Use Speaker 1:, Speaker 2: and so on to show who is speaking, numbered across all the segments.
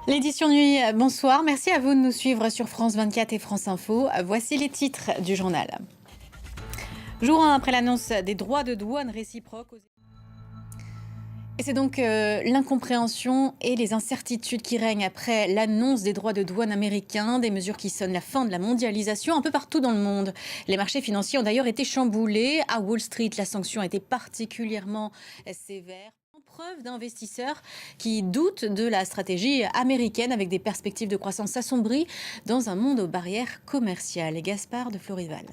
Speaker 1: L'édition nuit, bonsoir. Merci à vous de nous suivre sur France 24 et France Info. Voici les titres du journal. Jour 1 après l'annonce des droits de douane réciproques. Et c'est donc l'incompréhension et les incertitudes qui règnent après l'annonce des droits de douane américains, des mesures qui sonnent la fin de la mondialisation un peu partout dans le monde. Les marchés financiers ont d'ailleurs été chamboulés. À Wall Street, la sanction a été particulièrement sévère. Preuve d'investisseurs qui doutent de la stratégie américaine avec des perspectives de croissance assombries dans un monde aux barrières commerciales. Et Gaspard de Florival.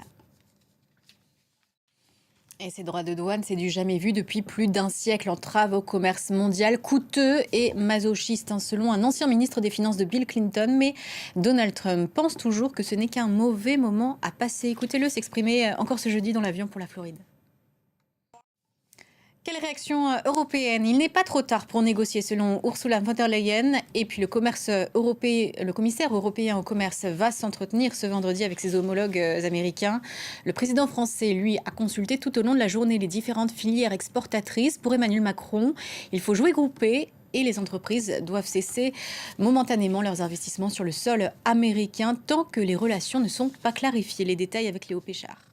Speaker 1: Et ces droits de douane, c'est du jamais vu depuis plus d'un siècle. Entrave au commerce mondial, coûteux et masochiste, selon un ancien ministre des Finances de Bill Clinton. Mais Donald Trump pense toujours que ce n'est qu'un mauvais moment à passer. Écoutez-le s'exprimer encore ce jeudi dans l'avion pour la Floride. Quelle réaction européenne? Il n'est pas trop tard pour négocier selon Ursula von der Leyen. Et puis le commissaire européen au commerce va s'entretenir ce vendredi avec ses homologues américains. Le président français, lui, a consulté tout au long de la journée les différentes filières exportatrices. Pour Emmanuel Macron, il faut jouer groupé. Et les entreprises doivent cesser momentanément leurs investissements sur le sol américain tant que les relations ne sont pas clarifiées. Les détails avec Léo Péchard.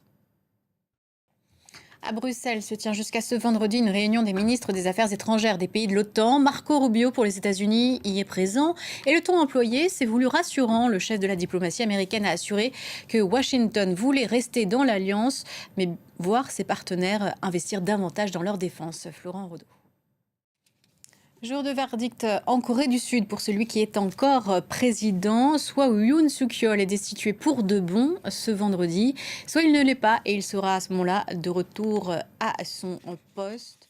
Speaker 1: À Bruxelles se tient jusqu'à ce vendredi une réunion des ministres des Affaires étrangères des pays de l'OTAN. Marco Rubio pour les États-Unis y est présent. Et le ton employé s'est voulu rassurant. Le chef de la diplomatie américaine a assuré que Washington voulait rester dans l'alliance, mais voir ses partenaires investir davantage dans leur défense. Florent Rodeau. Jour de verdict en Corée du Sud pour celui qui est encore président. Soit Yoon Suk-yeol est destitué pour de bon ce vendredi, soit il ne l'est pas et il sera à ce moment-là de retour à son poste.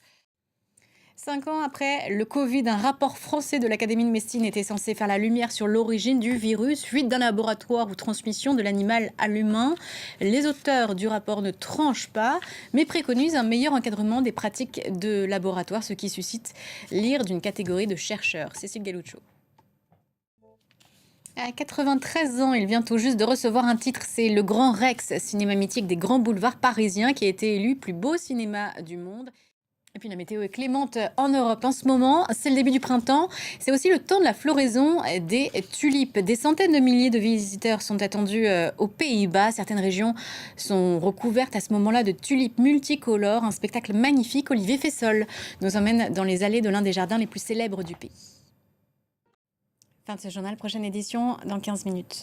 Speaker 1: 5 ans après le Covid, un rapport français de l'Académie de médecine était censé faire la lumière sur l'origine du virus, fuite d'un laboratoire ou transmission de l'animal à l'humain. Les auteurs du rapport ne tranchent pas, mais préconisent un meilleur encadrement des pratiques de laboratoire, ce qui suscite l'ire d'une catégorie de chercheurs. Cécile Galuccio. À 93 ans, il vient tout juste de recevoir un titre, c'est le Grand Rex, cinéma mythique des grands boulevards parisiens, qui a été élu plus beau cinéma du monde. Et puis la météo est clémente en Europe en ce moment, c'est le début du printemps, c'est aussi le temps de la floraison des tulipes. Des centaines de milliers de visiteurs sont attendus aux Pays-Bas. Certaines régions sont recouvertes à ce moment-là de tulipes multicolores. Un spectacle magnifique. Olivier Fessol nous emmène dans les allées de l'un des jardins les plus célèbres du pays. Fin de ce journal, prochaine édition dans 15 minutes.